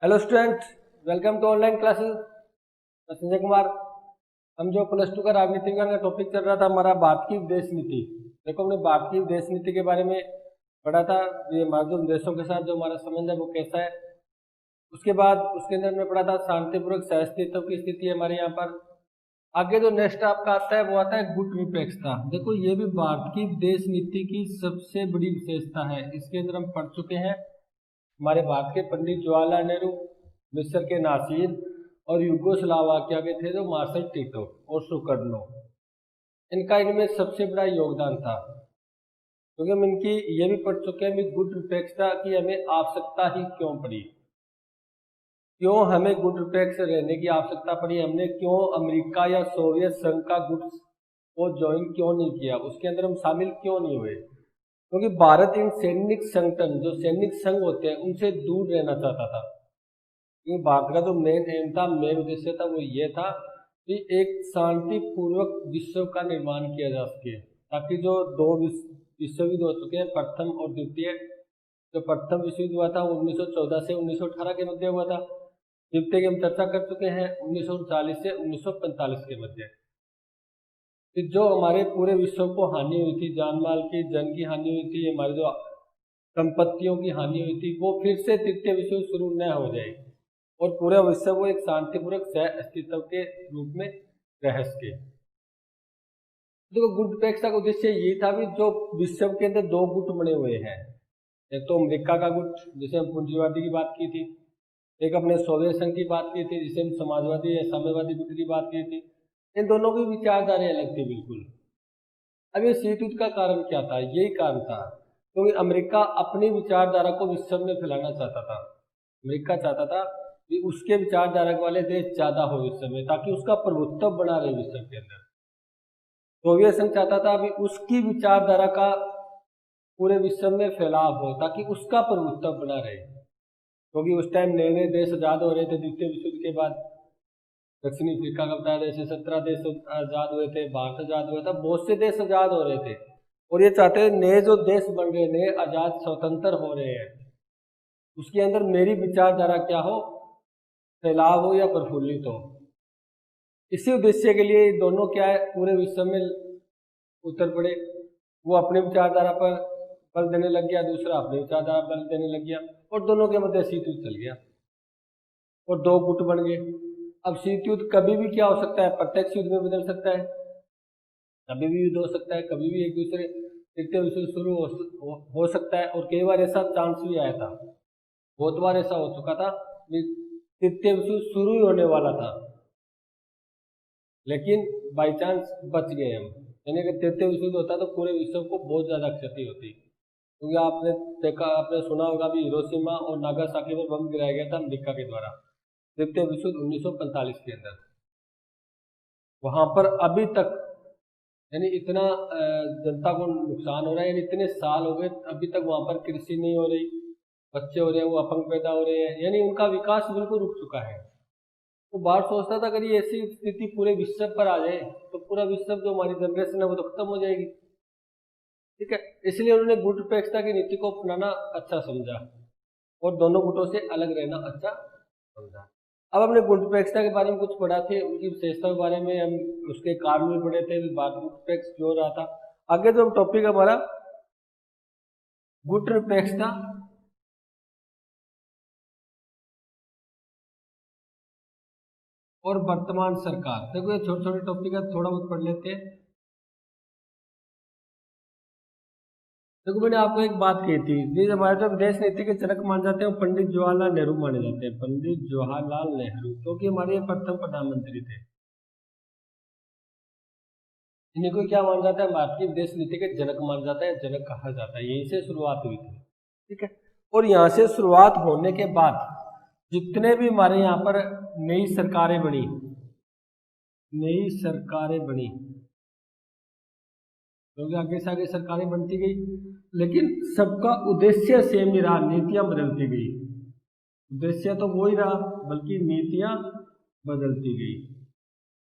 Hello student, welcome to online classes. मैं संजय कुमार। हम जो +2 का राजनीति विज्ञान का टॉपिक चल रहा था हमारा भारत की विदेश नीति। देखो, हमने भारत की विदेश नीति के बारे में पढ़ा था। ये हमारे जो देशों के साथ जो हमारा संबंध है वो कैसा है। उसके बाद उसके अंदर हमने पढ़ा था शांतिपूर्वक सहस्तित्व की स्थिति है हमारे यहाँ पर। आगे जो नेक्स्ट आपका आता है वो आता है गुट निरपेक्षता। देखो, ये भी भारत की विदेश नीति की सबसे बड़ी विशेषता है। इसके अंदर हम पढ़ चुके हैं। हमारे भारत के पंडित जवाहरलाल नेहरू, मिस्र के नासिर और यूगोस्लाविया के थे जो मार्शल टीटो और सुकर्नो। इनका इनमें सबसे बड़ा योगदान था, क्योंकि हम इनकी ये भी पढ़ चुके हैं गुट निरपेक्षता की हमें आवश्यकता ही क्यों पड़ी। क्यों हमें गुट निरपेक्ष रहने की आवश्यकता पड़ी, हमने क्यों अमेरिका या सोवियत संघ का गुट को ज्वाइन क्यों नहीं किया, उसके अंदर हम शामिल क्यों नहीं हुए। क्योंकि भारत इन सैनिक संगठन जो सैनिक संघ होते हैं उनसे दूर रहना चाहता था। क्योंकि भारत का जो मेन एम था, मेन उद्देश्य था, वो ये था कि एक शांतिपूर्वक विश्व का निर्माण किया जा सके, ताकि जो दो विश्व युद्ध हो चुके हैं, प्रथम और द्वितीय। जो प्रथम विश्व युद्ध हुआ था वो 1914 से 1918 के मध्य हुआ था। द्वितीय की हम चर्चा कर चुके हैं 1939 से 1945 के मध्य। कि जो हमारे पूरे विश्व को हानि हुई थी, जान माल की, जन की हानि हुई थी, हमारी जो संपत्तियों की हानि हुई थी, वो फिर से तृतीय विश्व युद्ध शुरू न हो जाए और पूरा विश्व को एक शांतिपूर्वक सह अस्तित्व के रूप में रह सके। देखो, गुट निरपेक्षता का उद्देश्य ये था भी जो विश्व के अंदर दो गुट बने हुए हैं। एक तो अमेरिका का गुट जिसे हम पूंजीवादी की बात की थी, एक अपने सोवियत संघ की बात की थी जिसे हम समाजवादी या साम्यवादी गुट की बात की थी। इन दोनों की विचारधारा अलग थी बिल्कुल। अब ये शीत युद्ध का कारण क्या था? यही कारण था क्योंकि अमेरिका अपनी विचारधारा को विश्व में फैलाना चाहता था। अमेरिका चाहता था कि उसके विचारधारा वाले देश ज्यादा हो विश्व में, ताकि उसका प्रभुत्व बना रहे विश्व के अंदर। सोवियत संघ चाहता था अभी उसकी विचारधारा का पूरे विश्व में फैलाव हो, ताकि उसका प्रभुत्व बना रहे। क्योंकि उस टाइम नए नए देश आजाद हो रहे थे द्वितीय विश्व युद्ध के बाद। दक्षिणी अफ्रीका का बताया जैसे 17 देश आजाद हुए थे, भारत आजाद हुआ था, बहुत से देश आजाद हो रहे थे। और ये चाहते हैं नए जो देश बन रहे, नए आजाद स्वतंत्र हो रहे हैं, उसके अंदर मेरी विचारधारा क्या हो, फैलाव हो या प्रफुल्लित हो। इसी उद्देश्य के लिए दोनों क्या है, पूरे विश्व में उतर पड़े। वो अपनी विचारधारा पर बल देने लग गया, दूसरा अपनी विचारधारा पर बल देने लग गया, और दोनों के मध्य शीत युद्ध चल गया और दो गुट बन गए। अब शीत युद्ध कभी भी क्या हो सकता है, प्रत्यक्ष युद्ध में बदल सकता है, कभी भी युद्ध हो सकता है, कभी भी एक दूसरे तृतीय विश्व युद्ध शुरू हो सकता है। और कई बार ऐसा चांस भी आया था, बहुत बार ऐसा हो चुका था कि तृतीय विश्व युद्ध शुरू ही होने वाला था, लेकिन बाई चांस बच गए हम। यानी कि तृतीय विश्व युद्ध होता तो पूरे विश्व को बहुत ज्यादा क्षति होती। क्योंकि आपने देखा, आपने सुना होगा भी हिरोशिमा और नागासाकी पर बम गिराया गया था अमेरिका के द्वारा तृतीय विश्व युद्ध 1945 के अंदर। वहां पर अभी तक यानी इतना जनता को नुकसान हो रहा है, यानी इतने साल हो गए अभी तक वहां पर कृषि नहीं हो रही, बच्चे हो रहे हैं वो अपंग पैदा हो रहे हैं, यानी उनका विकास बिल्कुल रुक चुका है। तो बाहर सोचता था अगर ये ऐसी स्थिति पूरे विश्व पर आ जाए तो पूरा विश्व जो हमारी जनरेशन है वो तो खत्म हो जाएगी। ठीक है, इसलिए उन्होंने गुट निरपेक्षता की नीति को अपनाना अच्छा समझा और दोनों गुटों से अलग रहना अच्छा समझा। अब हमने गुट निरपेक्षता के बारे में कुछ पढ़ा थे, उनकी विशेषता के बारे में हम उसके कारण भी पढ़े थे, बात गुट निरपेक्ष क्यों रहा था। आगे जो टॉपिक हमारा गुट निरपेक्षता और वर्तमान सरकार। देखो, ये छोटे छोटे टॉपिक है, थोड़ा बहुत पढ़ लेते हैं। देखो, मैंने आपको एक बात कही थी, ये हमारे जो विदेश नीति के जनक माने जाते हैं वो पंडित जवाहरलाल नेहरू माने जाते हैं। पंडित जवाहरलाल नेहरू क्योंकि हमारे ये प्रथम प्रधानमंत्री थे। इन्हीं को क्या माना जाता है, भारत की विदेश नीति के जनक माना जाता है, जनक कहा जाता है। यहीं से शुरुआत हुई थी। ठीक है, और यहाँ से शुरुआत होने के बाद जितने भी हमारे यहाँ पर नई सरकारें बनी, नई सरकारें बनी, क्योंकि आगे से आगे सरकारें बनती गई, लेकिन सबका उद्देश्य सेम ही रहा, नीतियां बदलती गई। उद्देश्य तो वो ही रहा, बल्कि नीतियां बदलती गई।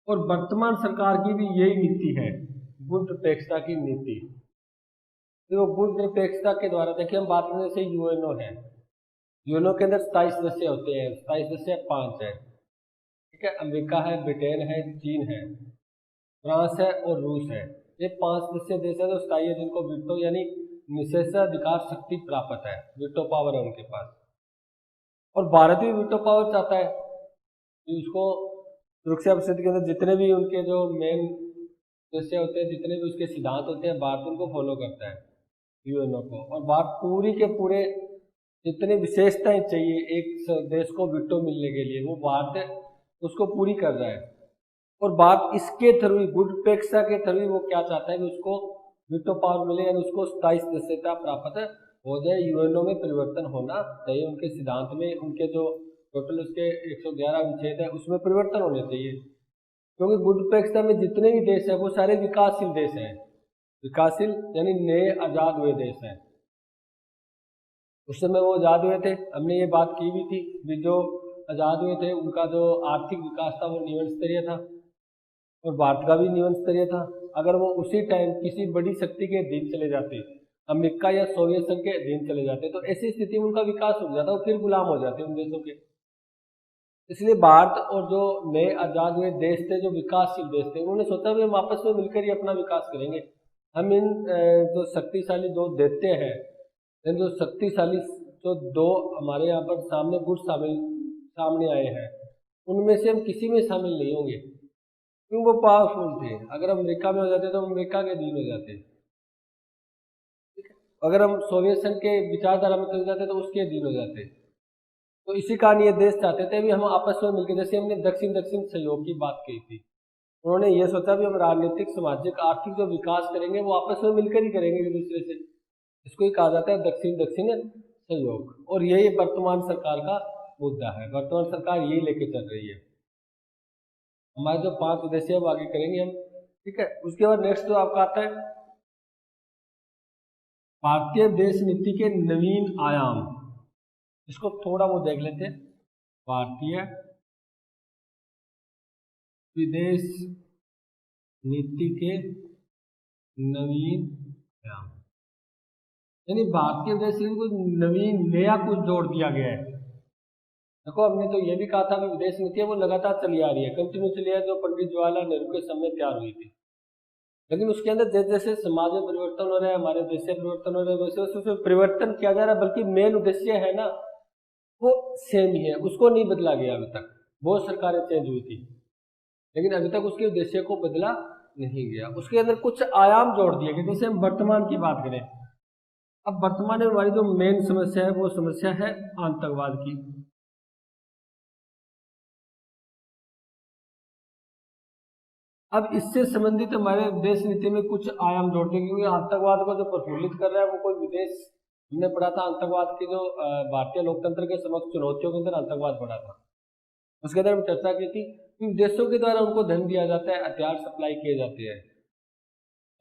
और वर्तमान सरकार की भी यही नीति है, गुट निरपेक्षता की नीति। तो गुट निरपेक्षता के द्वारा देखिए हम बात करें जैसे यूएनओ है, यूएनओ के अंदर 27 सदस्य होते हैं, 27 सदस्य 5 है, ठीक है। अमेरिका है, ब्रिटेन है, चीन है, फ्रांस है और रूस है। ये 5 सदस्य देश है जो स्थायी है, जिनको वीटो यानी निषेधाधिकार शक्ति प्राप्त है, वीटो पावर है उनके पास। और भारत भी वीटो पावर चाहता है कि उसको सुरक्षा परिषद के अंदर जितने भी उनके जो मेन सदस्य होते हैं, जितने भी उसके सिद्धांत होते हैं, भारत उनको फॉलो करता है यूएनओ को। और भारत पूरी के पूरे जितनी विशेषताएं चाहिए एक देश को वीटो मिलने के लिए, वो भारत उसको पूरी कर रहा है। और बात इसके थ्रू गुडपेक्षा के थ्रू वो क्या चाहता है कि उसको वीटो पावर मिले, यानी उसको 27 सदस्यता प्राप्त हो जाए। यूएनओ में परिवर्तन होना चाहिए, उनके सिद्धांत में, उनके जो टोटल उसके 111 अनुच्छेद है उसमें परिवर्तन होने चाहिए। क्योंकि गुडपेक्षा में जितने भी देश है वो सारे विकासशील देश हैं, विकासशील यानी नए आज़ाद हुए देश हैं। उस समय वो आज़ाद हुए थे, हमने ये बात की भी थी, जो आज़ाद हुए थे उनका जो आर्थिक विकास था वो निम्न स्तरीय था, और भारत का भी निम्न स्तरीय था। अगर वो उसी टाइम किसी बड़ी शक्ति के अधीन चले जाते, अमेरिका या सोवियत संघ के अधीन चले जाते, तो ऐसी स्थिति में उनका विकास हो जाता, वो फिर गुलाम हो जाते उन देशों के। इसलिए भारत और जो नए आज़ाद हुए देश थे, जो विकासशील देश थे, उन्होंने सोचा भी हम आपस में मिलकर ही अपना विकास करेंगे। हम इन जो शक्तिशाली दो देते हैं, इन जो शक्तिशाली जो दो हमारे यहाँ पर सामने गुट सामने आए हैं, उनमें से हम किसी में शामिल नहीं होंगे, क्योंकि वो पावरफुल थे। अगर अमेरिका में हो जाते तो अमेरिका के अधीन हो जाते, अगर हम सोवियत संघ के विचारधारा में चले जाते तो उसके अधीन हो जाते। तो इसी कारण ये देश चाहते थे भी हम आपस में मिलकर, जैसे हमने दक्षिण दक्षिण सहयोग की बात की थी, उन्होंने ये सोचा भी हम राजनीतिक, सामाजिक, आर्थिक जो विकास करेंगे वो आपस में मिलकर ही करेंगे एक दूसरे से। इसको ही कहा जाता है दक्षिण दक्षिण सहयोग। और यही वर्तमान सरकार का मुद्दा है, वर्तमान सरकार यही लेके चल रही है। हमारे जो 5 उद्देश्य है वो आगे करेंगे हम, ठीक है। उसके बाद नेक्स्ट जो आपका आता है भारतीय देश नीति के नवीन आयाम, इसको थोड़ा वो देख लेते हैं। भारतीय विदेश नीति के नवीन आयाम, यानी भारतीय विदेश नीति को नवीन नया कुछ जोड़ दिया गया है। देखो हमने तो ये भी कहा था कि विदेश नीति है वो लगातार चली आ रही है, कंटिन्यू चली आ रही है, जो पंडित जवाहरलाल नेहरू के समय तैयार हुई थी। लेकिन उसके अंदर जैसे जैसे समाज में परिवर्तन हो रहा है, हमारे देश में परिवर्तन हो रहा है, वैसे वैसे उसमें परिवर्तन किया जा रहा है। बल्कि मेन उद्देश्य है ना वो सेम ही है, उसको नहीं बदला गया अभी तक। बहुत सरकारें चेंज हुई थी, लेकिन अभी तक उसके उद्देश्य को बदला नहीं गया। उसके अंदर कुछ आयाम जोड़ दिए गए। जैसे हम वर्तमान की बात करें, अब वर्तमान में हमारी जो मेन समस्या है वो समस्या है आतंकवाद की। अब इससे संबंधित हमारे विदेश नीति में कुछ आयाम जोड़ते हैं, क्योंकि आतंकवाद को जो प्रफुल्लित कर रहा है वो कोई विदेश, हमने पढ़ा था आतंकवाद की जो भारतीय लोकतंत्र के समक्ष चुनौतियों के अंदर आतंकवाद पड़ा था। उसके अंदर हम चर्चा की थी कि विदेशों के द्वारा उनको धन दिया जाता है, हथियार सप्लाई किए जाते हैं,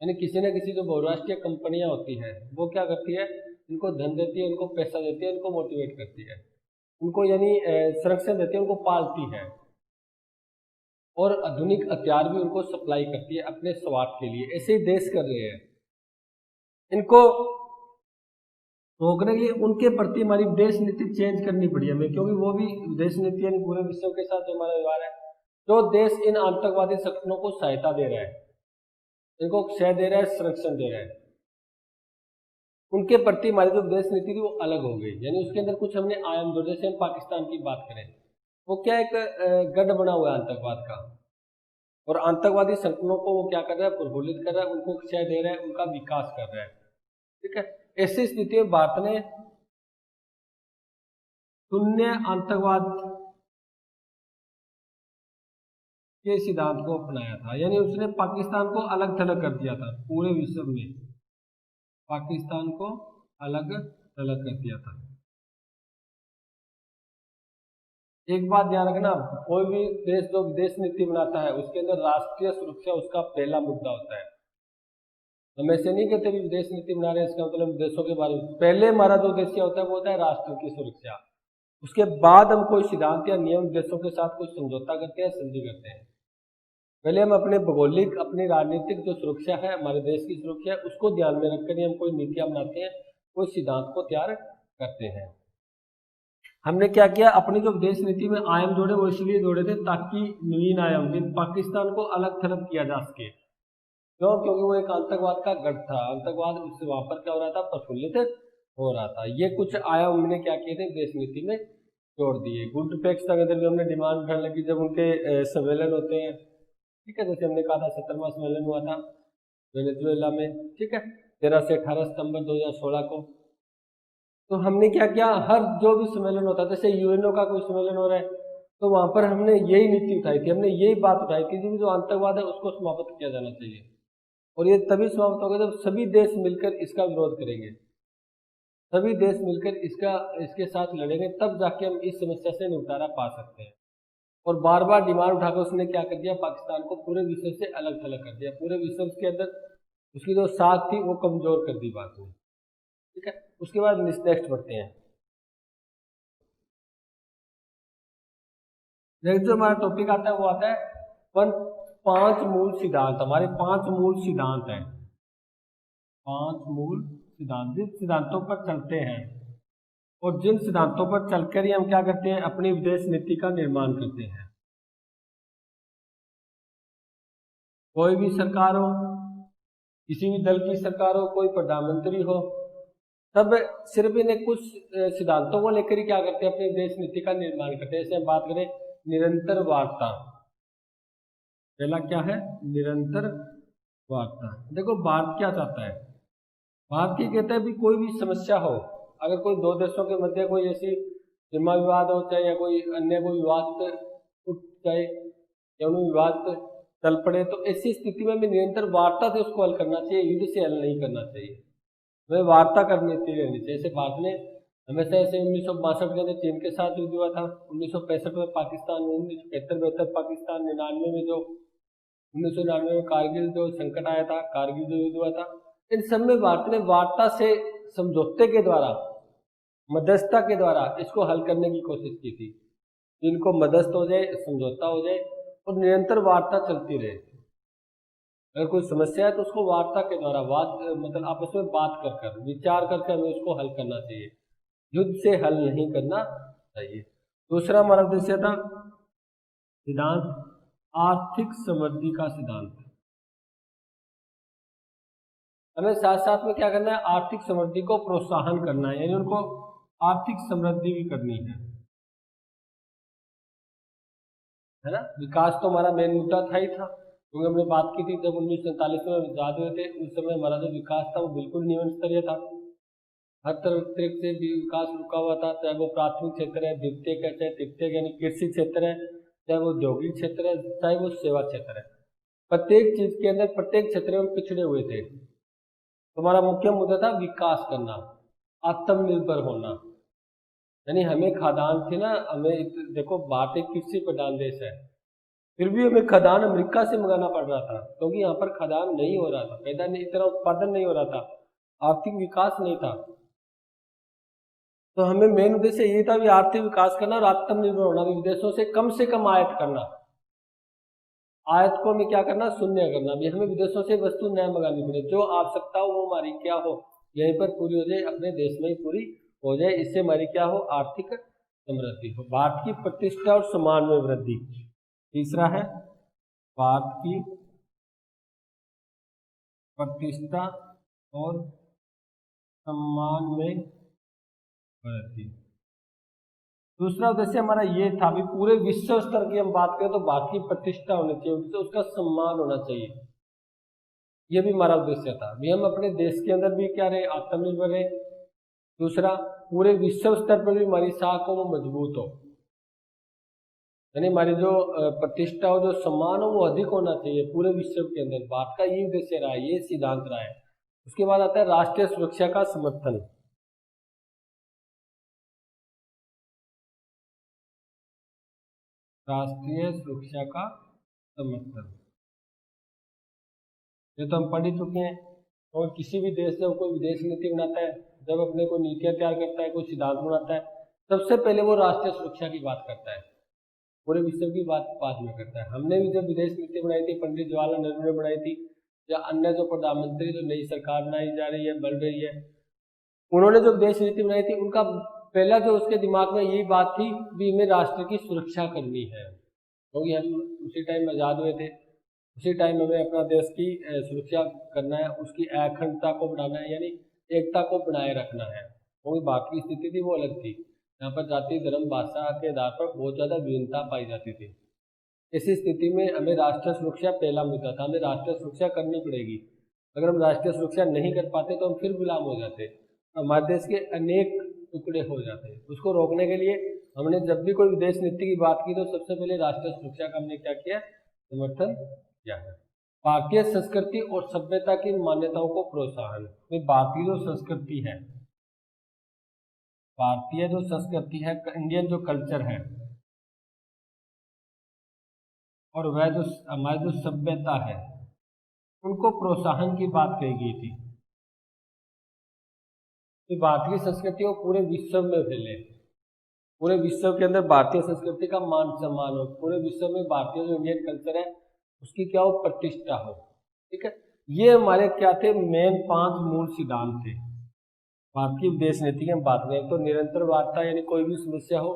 यानी किसी न किसी जो बहुराष्ट्रीय कंपनियां होती हैं वो क्या करती है, इनको धन देती है, इनको पैसा देती है, इनको मोटिवेट करती है, उनको यानी संरक्षण देती है, उनको पालती है, और आधुनिक हथियार भी उनको सप्लाई करती है अपने स्वार्थ के लिए। ऐसे ही देश कर रहे हैं। इनको रोकने के लिए उनके प्रति हमारी विदेश नीति चेंज करनी पड़ी हमें, क्योंकि वो भी विदेश नीति यानी पूरे विश्व के साथ जो हमारा व्यवहार है, जो देश इन आतंकवादी संगठनों को सहायता दे रहा है, इनको क्षय दे रहा है, संरक्षण दे रहा है, उनके प्रति हमारी जो विदेश नीति थी वो अलग हो गई। यानी उसके अंदर कुछ हमने आयाम जोड़े। जैसे हम पाकिस्तान की बात करें, वो क्या एक गढ़ बना हुआ है आतंकवाद का, और आतंकवादी संगठनों को वो क्या कर रहा है, प्रफुल्लित कर रहा है, उनको क्षय दे रहा है, उनका विकास कर रहा है, ठीक है। ऐसी स्थिति में भारत ने शून्य आतंकवाद के सिद्धांत को अपनाया था, यानी उसने पाकिस्तान को अलग थलग कर दिया था पूरे विश्व में, पाकिस्तान को अलग थलग कर दिया था। एक बात ध्यान रखना, कोई भी देश जो विदेश नीति बनाता है उसके अंदर राष्ट्रीय सुरक्षा उसका पहला मुद्दा होता है। हम ऐसे नहीं कहते भी विदेश नीति बना रहे हैं इसका मतलब देशों के बारे में, पहले हमारा जो उद्देश्य होता है वो होता है राष्ट्र की सुरक्षा। उसके बाद हम कोई सिद्धांत या नियम देशों के साथ कुछ समझौता करते हैं, संधि करते हैं। पहले हम अपने भौगोलिक, अपनी राजनीतिक जो सुरक्षा है, हमारे देश की सुरक्षा है, उसको ध्यान में रखकर ही हम कोई नीतियां बनाते हैं, कोई सिद्धांत को तैयार करते हैं। हमने क्या किया, अपनी जो विदेश नीति में आयाम जोड़े वो इसलिए जोड़े थे ताकि नवीन आयाम विद पाकिस्तान को अलग थलग किया जा सके। क्यों? क्योंकि वो एक आतंकवाद का गढ़ था, आतंकवाद उससे वहां पर क्या हो रहा था, प्रफुल्लित हो रहा था। ये कुछ आयाम हमने क्या किए थे, विदेश नीति में जोड़ दिए। गुड पैक्स के अंदर भी हमने डिमांड उठाने लगी जब उनके सम्मेलन होते हैं, ठीक है, जैसे हमने कहा था 17वां सम्मेलन हुआ था वेनेजुएला में, ठीक है, 13 से 18 सितंबर 2016 को। तो हमने क्या किया, हर जो भी सम्मेलन होता है, जैसे यूएनओ का कोई सम्मेलन हो रहा है तो वहां पर हमने यही नीति उठाई थी, हमने यही बात उठाई थी कि जो आतंकवाद है उसको समाप्त किया जाना चाहिए। और ये तभी समाप्त होगा जब सभी देश मिलकर इसका विरोध करेंगे, सभी देश मिलकर इसके साथ लड़ेंगे, तब जाके हम इस समस्या से निपटारा पा सकते हैं। और बार बार डिमांड उठाकर उसने क्या कर दिया, पाकिस्तान को पूरे विश्व से अलग थलग कर दिया, पूरे विश्व के अंदर उसकी जो साख थी वो कमजोर कर दी बात में, ठीक है। उसके बाद नेक्स्ट बढ़ते हैं। नेक्स्ट जो हमारा टॉपिक आता है वो आता है 5 मूल सिद्धांत। हमारे 5 मूल सिद्धांत हैं, 5 मूल सिद्धांत, जिन सिद्धांतों पर चलते हैं और जिन सिद्धांतों पर चलकर ही हम क्या करते हैं, अपनी विदेश नीति का निर्माण करते हैं। कोई भी सरकार हो, किसी भी दल की सरकार हो, कोई प्रधानमंत्री हो, तब सिर्फ इन्हें कुछ सिद्धांतों को लेकर ही क्या करते हैं, अपनी विदेश नीति का निर्माण करते हैं। जैसे हम बात करें निरंतर वार्ता, पहला क्या है, निरंतर वार्ता। देखो भारत क्या चाहता है, भारत की कहता है भी कोई भी समस्या हो, अगर कोई दो देशों के मध्य कोई ऐसी सीमा विवाद हो, चाहे या कोई अन्य कोई विवाद उठ जाए या उन्हें विवाद चल पड़े, तो ऐसी स्थिति में हमें निरंतर वार्ता से उसको हल करना चाहिए, युद्ध से हल नहीं करना चाहिए, हमें वार्ता करनी रहनी चाहिए। जैसे भारत ने हमेशा ऐसे 1962 के अंदर चीन के साथ युद्ध हुआ था, 1965 में पाकिस्तान में, 1971-72 पाकिस्तान, 99 में जो 1999 में कारगिल जो संकट आया था, कारगिल जो युद्ध हुआ था, इन सब में भारत ने वार्ता से, समझौते के द्वारा, मध्यस्थता के द्वारा इसको हल करने की कोशिश की थी। इनको मध्यस्थ हो जाए, समझौता हो जाए और निरंतर वार्ता चलती रहे। अगर कोई समस्या है तो उसको वार्ता के द्वारा, मतलब आपस में बात कर विचार करके हमें उसको हल करना चाहिए, युद्ध से हल नहीं करना चाहिए। दूसरा हमारा उद्देश्य था सिद्धांत आर्थिक समृद्धि का सिद्धांत। हमें साथ साथ में क्या करना है, आर्थिक समृद्धि को प्रोत्साहन करना है, यानी उनको आर्थिक समृद्धि भी करनी है ना। विकास तो हमारा मेन मुद्दा था ही था, क्योंकि हमने बात की थी जब 1947 में आजाद हुए थे, उस समय हमारा जो विकास था वो बिल्कुल निम्न स्तरीय था, हर तरह से विकास रुका हुआ था, चाहे वो प्राथमिक क्षेत्र है, द्वितीयक है, चाहे तृतीयक यानी कृषि क्षेत्र है, चाहे वो औद्योगिक क्षेत्र है, चाहे वो सेवा क्षेत्र है, प्रत्येक चीज के अंदर, प्रत्येक क्षेत्र में पिछड़े हुए थे। तो हमारा मुख्य मुद्दा था विकास करना, आत्मनिर्भर होना, यानी हमें खाद्यान्न थे ना, हमें देखो भारत एक कृषि प्रधान देश है, फिर भी हमें खाद्यान्न अमेरिका से मंगाना पड़ रहा था, क्योंकि यहाँ पर खाद्यान्न नहीं हो रहा था, पैदा नहीं, इतना उत्पादन नहीं हो रहा था, आर्थिक विकास नहीं था। तो हमें मेन उद्देश्य ये था भी आर्थिक विकास करना और आत्मनिर्भर होना, भी विदेशों से कम आयात करना, आयात को हमें क्या करना, शून्य करना, भी हमें विदेशों से वस्तु न मंगानी पड़े, जो आवश्यकता हो वो हमारी क्या हो, यहीं पर पूरी हो जाए, अपने देश में ही पूरी हो जाए, इससे हमारी क्या हो, आर्थिक समृद्धि हो, भारत की प्रतिष्ठा और सम्मान में वृद्धि। तीसरा है भारत की प्रतिष्ठा और सम्मान में वृद्धि। दूसरा उद्देश्य हमारा ये था भी पूरे विश्व स्तर की हम बात करें तो भारत की प्रतिष्ठा होनी चाहिए, तो उसका सम्मान होना चाहिए, ये भी हमारा उद्देश्य था, भी हम अपने देश के अंदर भी क्या रहे, आत्मनिर्भर रहे। दूसरा, पूरे विश्व स्तर पर भी हमारी साख हो वो मजबूत हो, यानी हमारी जो प्रतिष्ठा हो, जो सम्मान हो वो अधिक होना चाहिए पूरे विश्व के अंदर। भारत का ये उद्देश्य रहा है, ये सिद्धांत रहा है। उसके बाद आता है राष्ट्रीय सुरक्षा का समर्थन। राष्ट्रीय सुरक्षा का समर्थन, ये तो हम पढ़ ही चुके हैं। और किसी भी देश जब कोई विदेश नीति बनाता है, जब अपने कोई नीतियां तैयार करता है, कोई सिद्धांत बनाता है, सबसे पहले वो राष्ट्रीय सुरक्षा की बात करता है, पूरे विश्व की बात बाद में करता है। हमने भी जब विदेश नीति बनाई थी, पंडित जवाहरलाल नेहरू ने बनाई थी, या अन्य जो प्रधानमंत्री जो नई सरकार बनाई जा रही है, बन रही है, उन्होंने जो विदेश नीति बनाई थी, उनका पहला जो उसके दिमाग में यही बात थी भी हमें राष्ट्र की सुरक्षा करनी है, क्योंकि हम उसी टाइम आज़ाद हुए थे, उसी टाइम हमें अपना देश की सुरक्षा करना है, उसकी अखंडता को बढ़ाना है, यानी एकता को बनाए रखना है। क्योंकि भारत की स्थिति थी वो अलग थी, यहाँ पर जाति धर्म भाषा के आधार पर बहुत ज़्यादा विभिन्नता पाई जाती थी। ऐसी स्थिति में हमें राष्ट्रीय सुरक्षा पहला मुद्दा था, हमें राष्ट्रीय सुरक्षा करनी पड़ेगी। अगर हम राष्ट्रीय सुरक्षा नहीं कर पाते तो हम फिर गुलाम हो जाते, हमारे देश के अनेक टुकड़े हो जाते। उसको रोकने के लिए हमने जब भी कोई विदेश नीति की बात की तो सबसे पहले राष्ट्रीय सुरक्षा का हमने क्या किया, समर्थन किया है। भारतीय संस्कृति और सभ्यता की मान्यताओं को प्रोत्साहन, भारतीय जो संस्कृति है, भारतीय जो संस्कृति है, इंडियन जो कल्चर है, और वह जो हमारी जो सभ्यता है, उनको प्रोत्साहन की बात कही गई थी। तो भारतीय संस्कृति को पूरे विश्व में फैले, पूरे विश्व के अंदर भारतीय संस्कृति का मान सम्मान हो, पूरे विश्व में भारतीय जो इंडियन कल्चर है उसकी क्या हो, प्रतिष्ठा हो। ठीक है, ये हमारे क्या थे, मेन 5 मूल सिद्धांत थे भारत की विदेश नीति की हम बात करें तो। निरंतर वार्ता, यानी कोई भी समस्या हो,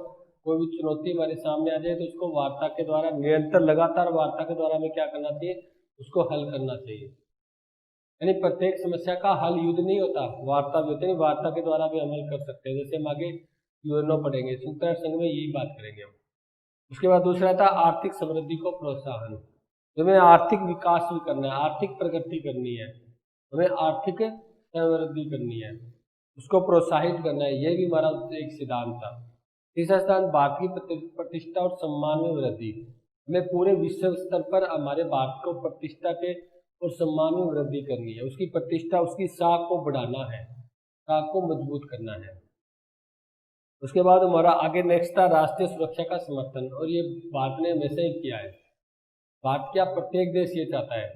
कोई भी चुनौती हमारे सामने आ जाए तो उसको वार्ता के द्वारा, निरंतर लगातार वार्ता के द्वारा हमें क्या करना चाहिए, उसको हल करना चाहिए। यानी प्रत्येक समस्या का हल युद्ध नहीं होता, वार्ता भी होती है, वार्ता के द्वारा भी अमल कर सकते हैं। जैसे हम आगे यूएनओ पढ़ेंगे, संयुक्त राष्ट्र संघ में यही बात करेंगे हम। उसके बाद दूसरा था आर्थिक समृद्धि को प्रोत्साहन, हमें आर्थिक विकास भी करना है, आर्थिक प्रगति करनी है, हमें आर्थिक समृद्धि करनी है, उसको प्रोत्साहित करना है, ये भी हमारा एक सिद्धांत था। तीसरा सिद्धांत भारत की प्रतिष्ठा और सम्मान में वृद्धि, हमें पूरे विश्व स्तर पर हमारे भारत को प्रतिष्ठा के और सम्मान में वृद्धि करनी है, उसकी प्रतिष्ठा, उसकी साख को बढ़ाना है, साख को मजबूत करना है। उसके बाद हमारा आगे नेक्स्ट था राष्ट्रीय सुरक्षा का समर्थन, और ये भारत ने हमेशा ही किया है। भारत क्या, प्रत्येक देश ये चाहता है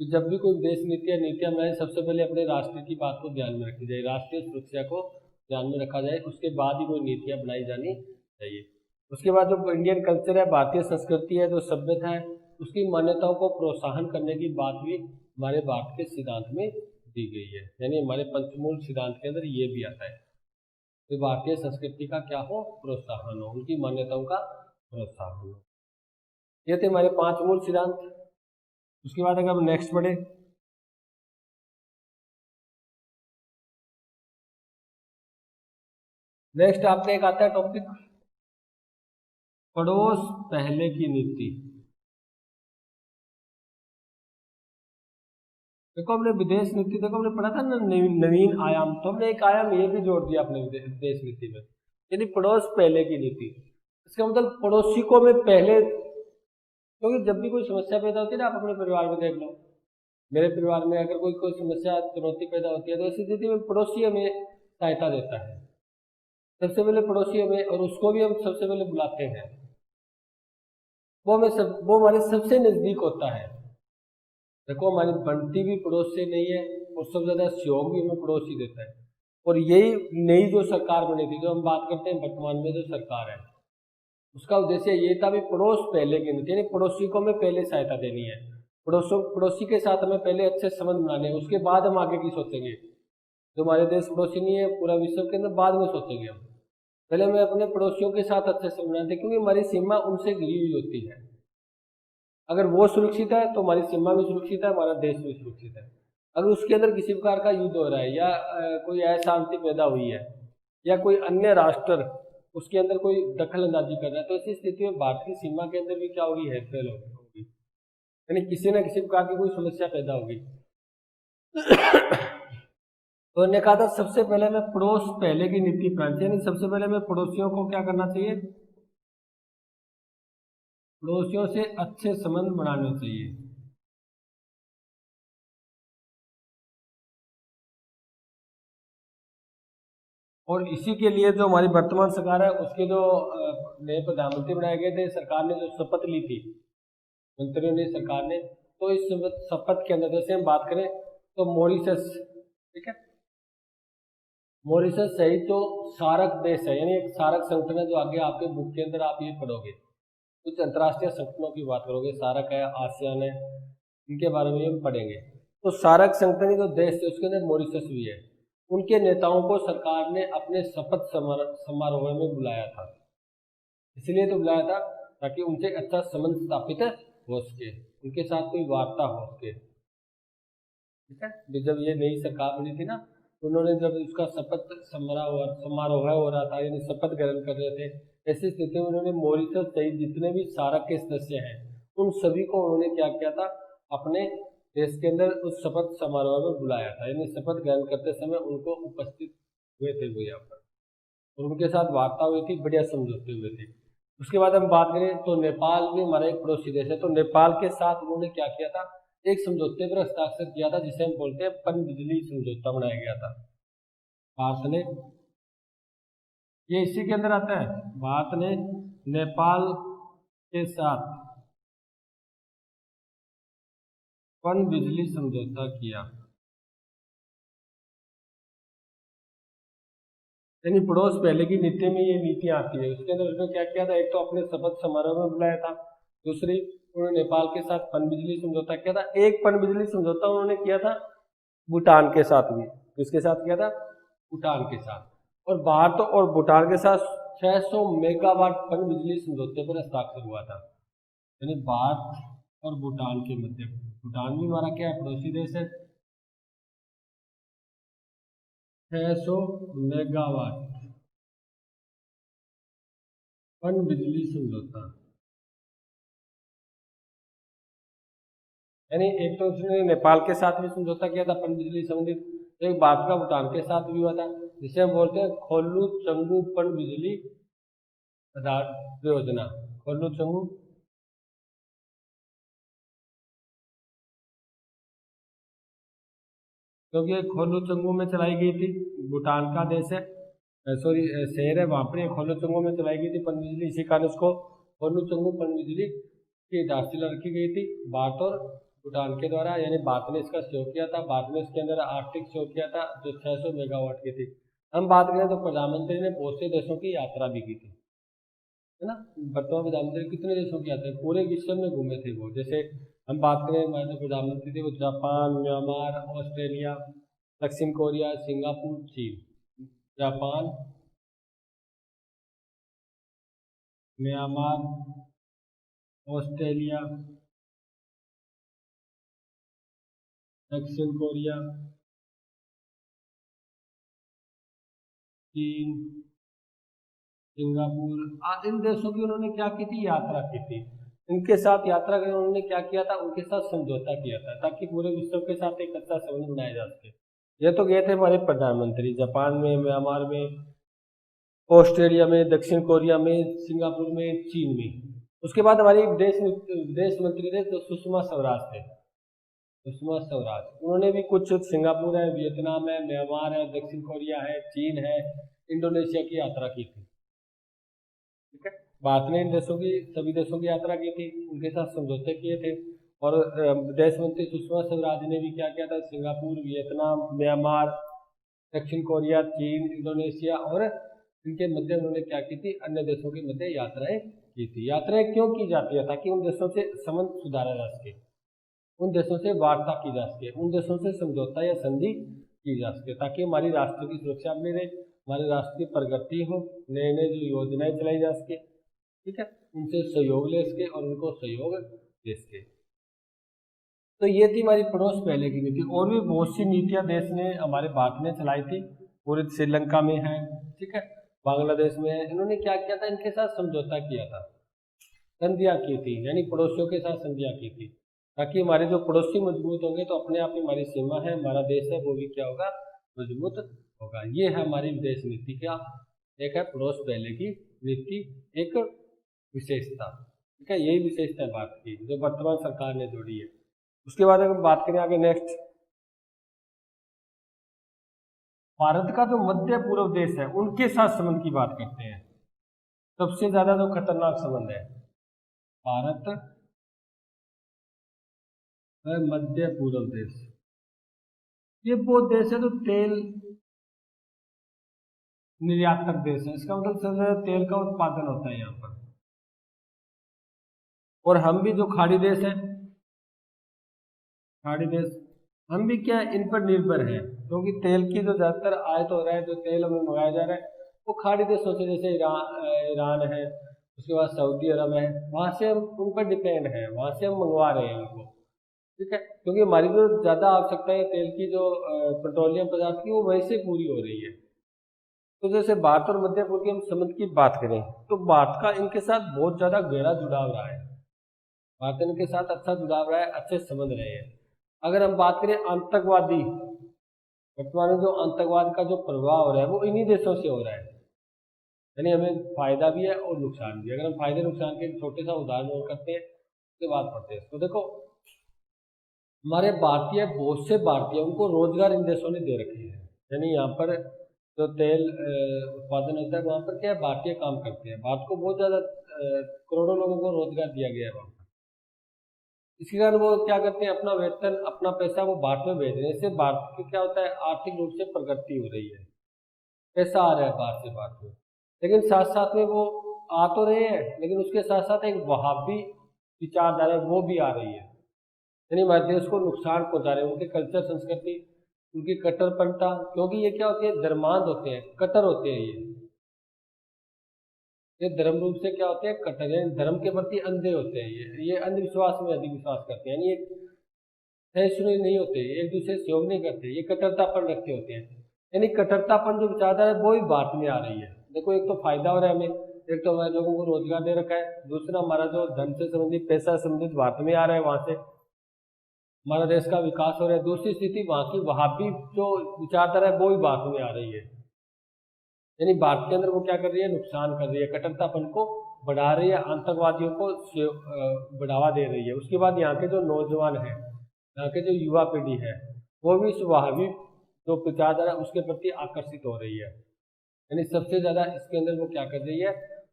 कि जब भी कोई विदेश नीति या नीतियां बनाए सबसे पहले अपने राष्ट्र की बात को ध्यान में रखी जाए, राष्ट्रीय सुरक्षा को ध्यान में रखा जाए, उसके बाद ही कोई नीतियां बनाई जानी चाहिए। उसके बाद जो इंडियन कल्चर है, भारतीय संस्कृति है, जो सभ्यता है, उसकी मान्यताओं को प्रोत्साहन करने की बात भी हमारे भारत के सिद्धांत में दी गई है, यानी हमारे पंचमूल सिद्धांत के अंदर ये भी आता है कि भारतीय संस्कृति का क्या हो, प्रोत्साहन हो, उनकी मान्यताओं का प्रोत्साहन हो। ये थे हमारे 5 मूल सिद्धांत। उसके बाद अगर हम नेक्स्ट पढ़े, नेक्स्ट आपका एक आता है टॉपिक पड़ोस पहले की नीति। देखो हमने विदेश नीति, देखो हमने पढ़ा था ना नवीन आयाम, तो हमने एक आयाम ये भी जोड़ दिया अपने विदेश नीति में, यानी पड़ोस पहले की नीति। इसका मतलब पड़ोसी को मैं पहले, क्योंकि जब भी कोई समस्या पैदा होती है ना, आप अपने परिवार में देख लो, मेरे परिवार में अगर कोई समस्या चुनौती पैदा होती है तो ऐसी स्थिति में पड़ोसी हमें सहायता देता है, सबसे पहले पड़ोसी हमें, और उसको भी हम सबसे पहले बुलाते हैं, वो हमारे सबसे नजदीक होता है। देखो हमारी बनती भी पड़ोस से नहीं है, और सबसे ज्यादा सहयोग भी हमें पड़ोस ही देता है। और यही नई जो सरकार बनी थी, जो हम बात करते हैं वर्तमान में जो सरकार है, उसका उद्देश्य ये था भी पड़ोस पहले की नीति, यानी पड़ोसी को हमें पहले सहायता देनी है, पड़ोसी के साथ हमें पहले अच्छे संबंध बनाने हैं, उसके बाद हम आगे की सोचेंगे। जो हमारे देश पड़ोसी नहीं है पूरा विश्व के अंदर, बाद में सोचेंगे हम, पहले हमें अपने पड़ोसियों के साथ अच्छे संबंध बनाते हैं, क्योंकि हमारी सीमा उनसे घिरी हुई होती है। अगर वो सुरक्षित है तो हमारी सीमा भी सुरक्षित है, हमारा देश भी सुरक्षित है। अगर उसके अंदर किसी प्रकार का युद्ध हो रहा है, या कोई अशांति पैदा हुई है, या कोई अन्य राष्ट्र उसके अंदर कोई दखल अंदाजी कर रहा है, तो ऐसी स्थिति में भारत की सीमा के अंदर भी क्या होगी, हेरफेर होगी, यानी किसी न किसी प्रकार की कोई समस्या पैदा होगी। तो ने कहा था सबसे पहले हमें पड़ोस पहले की नीति अपनानी चाहिए, यानी सबसे पहले हमें पड़ोसियों को क्या करना चाहिए, पड़ोसियों से अच्छे संबंध बनाने चाहिए। और इसी के लिए जो हमारी वर्तमान सरकार है, उसके जो नए प्रधानमंत्री बनाए गए थे, सरकार ने जो शपथ ली थी, मंत्रियों ने, सरकार ने, तो इस शपथ के अंदर जैसे हम बात करें तो मॉरिशस, ठीक है, मॉरिशस सहित जो सार्क देश है, यानी एक सार्क संगठन है, जो आगे आपके बुक के अंदर आप ये पढ़ोगे, कुछ अंतर्राष्ट्रीय संगठनों की बात करोगे, सार्क है, आसियान है, इनके बारे में हम पढ़ेंगे। तो सार्क संगठन जो देश है उसके अंदर मॉरिशस भी है। उनके नेताओं को सरकार ने अपने शपथ समारोह में बुलाया था। इसलिए तो बुलाया था ताकि उनसे अच्छा संबंध स्थापित हो सके, उनके साथ कोई वार्ता हो सके। ठीक है, जब ये नई सरकार बनी थी ना, उन्होंने जब उसका शपथ समारोह हो रहा था, यानी शपथ ग्रहण कर रहे थे, ऐसी स्थिति में उन्होंने मॉरिशस सहित जितने भी सार्क के सदस्य हैं उन सभी को उन्होंने क्या किया था, अपने देश के अंदर उस शपथ समारोह में बुलाया था, यानी शपथ ग्रहण करते समय उनको उपस्थित हुए थे वो यहाँ पर, और उनके साथ वार्ता हुई थी, बढ़िया समझौते हुए थे। उसके बाद हम बात करें तो नेपाल भी हमारा एक पड़ोसी देश है, तो नेपाल के साथ उन्होंने क्या किया था, एक समझौते पर हस्ताक्षर किया था जिसे हम बोलते हैं पनबिजली समझौता बनाया गया था भारत ने। ये इसी के अंदर आता है, भारत ने नेपाल के साथ पनबिजली समझौता किया, यानी पड़ोस पहले की नीति में ये नीति आती है। उसके अंदर उन्होंने क्या किया था, एक तो अपने शपथ समारोह में बुलाया था, दूसरी उन्होंने नेपाल के साथ पनबिजली समझौता किया था। एक पनबिजली समझौता उन्होंने किया था भूटान के साथ भी। किसके साथ किया था? भूटान के साथ। और भारत और भूटान के साथ 600 मेगावाट पनबिजली समझौते पर हस्ताक्षर हुआ था, यानी भारत और भूटान के मध्य। भूटान भी हमारा क्या है, पड़ोसी देश है। 600 मेगावाट पनबिजली समझौता, यानी एक तो उसने नेपाल के साथ भी समझौता किया था पनबिजली संबंधित, एक भारत का भूटान के साथ भी हुआ था, जिसे हम बोलते हैं खोलू चंगू पनबिजली आधार योजना। खोलू चंगू क्योंकि खोलू चंगू में चलाई गई थी, भूटान का देश है, सॉरी शहर है, वहां पर ये खोलू चंगू में चलाई गई थी पनबिजली, इसी कारण उसको खोलू चंगू पनबिजली की आधारशिला रखी गई थी भारत और भूटान के द्वारा। यानी भारत ने इसका सहयोग किया था, भारत ने इसके अंदर आर्थिक सहयोग किया था जो 600 मेगावाट की थी। हम बात करें तो प्रधानमंत्री ने बहुत से देशों की यात्रा भी की थी, है ना। वर्तमान प्रधानमंत्री कितने देशों की यात्रा, पूरे विश्व में घूमे थे वो। जैसे हम बात करें, हमारे जो प्रधानमंत्री थे वो जापान, म्यांमार, ऑस्ट्रेलिया, दक्षिण कोरिया, सिंगापुर, चीन। जापान, म्यांमार, ऑस्ट्रेलिया, दक्षिण कोरिया, चीन, सिंगापुर, इन देशों की उन्होंने क्या की थी, यात्रा की थी। इनके साथ यात्रा कर उन्होंने क्या किया था, उनके साथ समझौता किया था ताकि पूरे विश्व के साथ एक अच्छा संबंध बनाया जा सके। ये तो गए थे हमारे प्रधानमंत्री जापान में, म्यांमार में, ऑस्ट्रेलिया में, दक्षिण कोरिया में, सिंगापुर में, चीन में। उसके बाद हमारी विदेश मंत्री थे तो सुषमा स्वराज थे। सुषमा स्वराज उन्होंने भी कुछ, सिंगापुर है, वियतनाम है, म्यांमार है, दक्षिण कोरिया है, चीन है, इंडोनेशिया की यात्रा की थी। ठीक है, भारत ने इन देशों की, सभी देशों की यात्रा की थी, उनके साथ समझौते किए थे। और विदेश मंत्री सुषमा स्वराज ने भी क्या किया था, सिंगापुर, वियतनाम, म्यांमार, दक्षिण कोरिया, चीन, इंडोनेशिया और इनके मध्य उन्होंने क्या की थी, अन्य देशों के मध्य यात्राएं की थी। यात्राएं क्यों की जाती है? ताकि उन देशों से संबंध सुधारा जा सके, उन देशों से वार्ता की जा सके, उन देशों से समझौता या संधि की जा सके, ताकि हमारी राष्ट्र की सुरक्षा बनी रहे, हमारे राष्ट्र की प्रगति हो, नए नए जो योजनाएं चलाई जा सके। ठीक है, उनसे सहयोग ले सके और उनको सहयोग दे सके। तो ये थी हमारी पड़ोस पहले की नीति। और भी बहुत सी नीतियां देश ने, हमारे भारत ने चलाई थी, पूरे श्रीलंका में है, ठीक है, बांग्लादेश में है। इन्होंने क्या किया था, इनके साथ समझौता किया था, संधियां की थी, यानी पड़ोसियों के साथ संधियां की थी, ताकि हमारे जो पड़ोसी मजबूत होंगे तो अपने आप ही हमारी सीमा है, हमारा देश है, वो भी क्या होगा, मजबूत होगा। ये है हमारी विदेश नीति का एक है पड़ोस पहले की नीति, एक विशेषता। ठीक है, यही विशेषता है भारत की जो वर्तमान सरकार ने जोड़ी है। उसके बाद अगर बात करें आगे नेक्स्ट, भारत का जो मध्य पूर्व देश है उनके साथ संबंध की बात करते हैं। सबसे ज्यादा जो खतरनाक संबंध है भारत व मध्य पूर्व देश, ये वो देश है जो तेल निर्यातक देश है। इसका मतलब सबसे ज्यादा तेल का उत्पादन होता है यहाँ पर। और हम भी जो खाड़ी देश है, खाड़ी देश हम भी क्या इन पर निर्भर हैं, क्योंकि तेल की जो ज़्यादातर आयत हो रहा है, जो तेल हमें मंगाया जा रहा है वो खाड़ी देशों से, जैसे ईरान है, उसके बाद सऊदी अरब है, वहाँ से हम उन पर डिपेंड हैं, वहाँ से हम मंगवा रहे हैं उनको। ठीक है, क्योंकि हमारी जो ज़्यादा आवश्यकता है तेल की, जो पेट्रोलियम पदार्थ की, वो वहीं से पूरी हो रही है। तो जैसे भारत और मध्य पूर्व के हम संबंध की बात करें, तो भारत का इनके साथ बहुत ज़्यादा गहरा जुड़ाव रहा है। भारत इनके साथ अच्छा जुड़ाव रहा है, अच्छे संबंध रहे हैं। अगर हम बात करें आतंकवादी, वर्तमान में जो आतंकवाद का जो प्रभाव हो रहा है वो इन्हीं देशों से हो रहा है। यानी हमें फायदा भी है और नुकसान भी। अगर हम फायदे नुकसान के एक छोटे सा उदाहरण और करते हैं, उसके बाद पढ़ते हैं। तो देखो, हमारे भारतीय, बहुत से भारतीय, उनको रोजगार इन देशों ने दे रखे हैं। यानी यहाँ पर जो तेल उत्पादन होता है, वहाँ पर क्या है, भारतीय काम करते हैं। भारत को बहुत ज़्यादा करोड़ों लोगों को रोजगार दिया गया है वहाँ पर। इसके कारण वो क्या करते हैं, अपना वेतन, अपना पैसा वो भारत में भेज रहे हैं। इससे भारत की क्या होता है, आर्थिक रूप से प्रगति हो रही है, पैसा आ रहा है बाहर से भारत में। लेकिन साथ साथ में वो आ तो रहे हैं, लेकिन उसके साथ साथ एक वहाबी विचारधारा है, वो भी आ रही है। यानी हमारे देश को नुकसान पहुंचा रहे हैं, उनके कल्चर, संस्कृति, उनकी कट्टरपंथी। क्योंकि ये क्या होते हैं, धर्मांध होते हैं, कट्टर होते हैं ये धर्म रूप से क्या होते हैं, कट्टर, यानी धर्म के प्रति अंधे होते हैं। ये अंधविश्वास में अधिक विश्वास करते हैं। यानी ये सहिष्णु नहीं होते, एक दूसरे से सहयोग नहीं करते, ये कट्टरतापन रखते होते हैं। यानी कट्टरतापन जो विचारधारा है वो ही बात में आ रही है। देखो, एक तो फायदा हो रहा है हमें, एक तो हमारे लोगों को रोजगार दे रखा है, दूसरा हमारा जो धन से संबंधित, पैसा संबंधित भारत में आ रहा है, वहां से हमारा देश का विकास हो रहा है। दूसरी स्थिति, वहां की वहाबी जो विचारधारा है वो भी भारत में आ रही है। यानी भारत के अंदर वो क्या कर रही है, नुकसान कर रही है, कट्टरतापन को बढ़ा रही है, आतंकवादियों को बढ़ावा दे रही है। उसके बाद यहाँ के जो नौजवान हैं, यहाँ के जो युवा पीढ़ी है, वो भी इस वहाबी जो विचारधारा है उसके प्रति आकर्षित हो रही है। यानी सबसे ज्यादा इसके अंदर वो क्या कर रही है,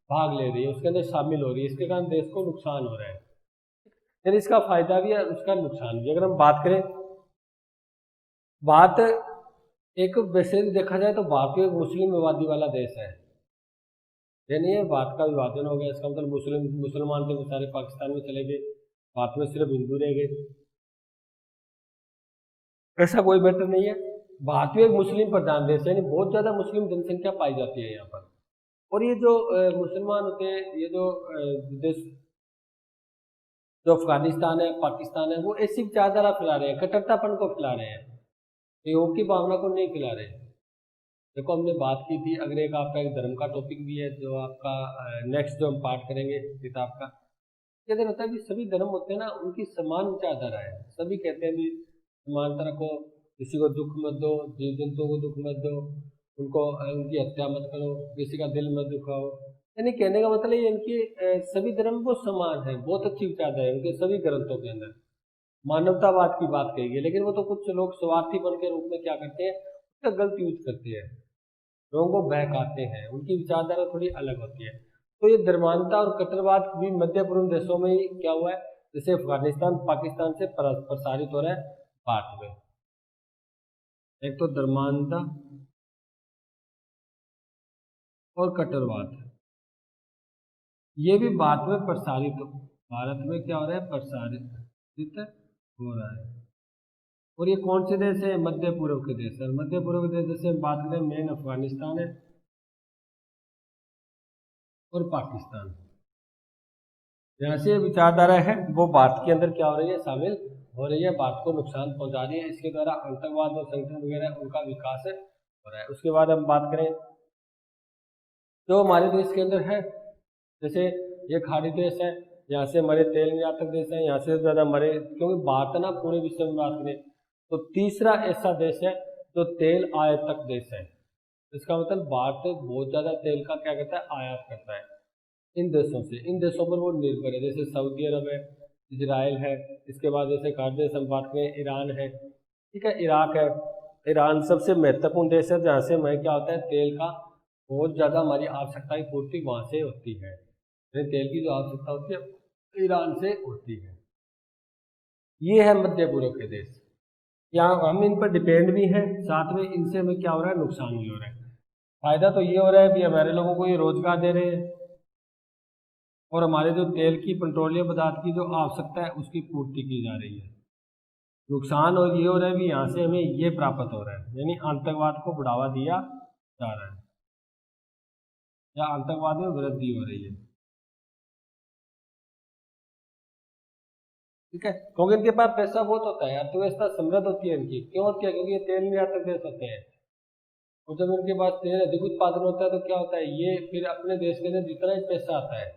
भाग ले रही है, उसके अंदर शामिल हो रही है। इसके कारण देश को नुकसान हो रहा है। यानी इसका फायदा भी है, उसका नुकसान भी। अगर हम बात करें, बात एक वैसे भी देखा जाए तो भारत एक मुस्लिम आबादी वाला देश है। यानी ये भारत का विभाजन हो गया, इसका मतलब मुसलमान थे वो सारे पाकिस्तान में चले गए, भारत में सिर्फ हिंदू रह गए। ऐसा कोई मैटर नहीं है। भारत में एक मुस्लिम प्रधान देश है, यानी बहुत ज्यादा मुस्लिम जनसंख्या पाई जाती है यहाँ पर। और ये जो मुसलमान होते हैं, ये जो देश, जो अफगानिस्तान है, पाकिस्तान है, वो ऐसी विचारधारा फैला रहे हैं, कट्टरतापन को फैला रहे हैं, सहयोग की भावना को नहीं फैला रहे हैं। देखो, हमने बात की थी, अगर एक आपका एक धर्म का टॉपिक भी है, जो आपका नेक्स्ट जो हम पाठ करेंगे किताब का, कहते रहता है कि सभी धर्म होते हैं ना, उनकी समान विचारधारा है। सभी कहते हैं भी समानता रखो, किसी को दुख मत दो, जीव जंतुओं को दुख मत दो, उनको उनकी हत्या मत करो, किसी का दिल मत दुखाओ। यानी कहने का मतलब ये, इनकी सभी धर्म वो समान है, बहुत अच्छी विचारधारा है उनके सभी ग्रंथों के अंदर। मानवतावाद की बात कही गई, लेकिन वो तो कुछ लोग स्वार्थी बन के रूप में क्या करते हैं, उसका गलत यूज करते हैं, लोगों को बहकाते हैं, उनकी विचारधारा थोड़ी अलग होती है। तो ये धर्मांधता और कट्टरवाद भी मध्य पूर्व देशों में ही क्या हुआ है, जैसे अफगानिस्तान, पाकिस्तान से प्रसारित हो रहा है भारत में। एक तो धर्मांधता और कट्टरवाद, ये भी भारत में प्रसारित भारत में क्या हो रहा है, प्रसारित हो रहा है। और ये कौन से देश है, मध्य पूर्व के देश है। मध्य पूर्व के देश जैसे हम बात करें, मेन अफगानिस्तान है और पाकिस्तान। यहाँ से विचारधारा है वो भारत के अंदर क्या हो रही है, शामिल हो रही है, भारत को नुकसान पहुंचा रही है। इसके द्वारा आतंकवाद और संगठन वगैरह उनका विकास हो रहा है। उसके बाद हम बात करें जो हमारे देश के अंदर है, जैसे ये खाड़ी देश है, यहाँ से हमारे तेल निर्यातक देश है, यहाँ से ज़्यादा हमारे, क्योंकि भारत ना पूरे विश्व में बात करें तो तीसरा ऐसा देश है जो तेल आयातक देश है। इसका मतलब भारत बहुत ज़्यादा तेल का क्या करता है, आयात करता है इन देशों से। इन देशों पर वो निर्भर है, जैसे सऊदी अरब है, इजराइल है, इसके बाद जैसे खाड़ी देश हम बात करें, ईरान है, ठीक है, इराक है। ईरान सबसे महत्वपूर्ण देश है, जहाँ से हमें क्या होता है, तेल का बहुत ज़्यादा हमारी आवश्यकता की पूर्ति वहाँ से होती है। तेल की जो आवश्यकता होती है ईरान से होती है। ये है मध्य पूर्व के देश, यहाँ हम इन पर डिपेंड भी हैं, साथ में इनसे हमें क्या हो रहा है, नुकसान भी हो रहा है। फायदा तो ये हो रहा है कि हमारे लोगों को ये रोजगार दे रहे हैं, और हमारे जो तेल की, पेट्रोलियम पदार्थ की जो आवश्यकता है उसकी पूर्ति की जा रही है। नुकसान और ये हो रहा है भी, यहाँ से हमें ये प्राप्त हो रहा है, यानी आतंकवाद को बढ़ावा दिया जा रहा है या आतंकवाद में वृद्धि हो रही है। ठीक है, क्योंकि इनके पास पैसा बहुत होता है, अर्थव्यवस्था समृद्ध होती है इनकी। क्यों होती है? क्योंकि ये तेल निर्यातक देश होते हैं, और जब इनके पास तेल अधिक उत्पादन होता है तो क्या होता है, ये फिर अपने देश के अंदर जितना ही पैसा आता है,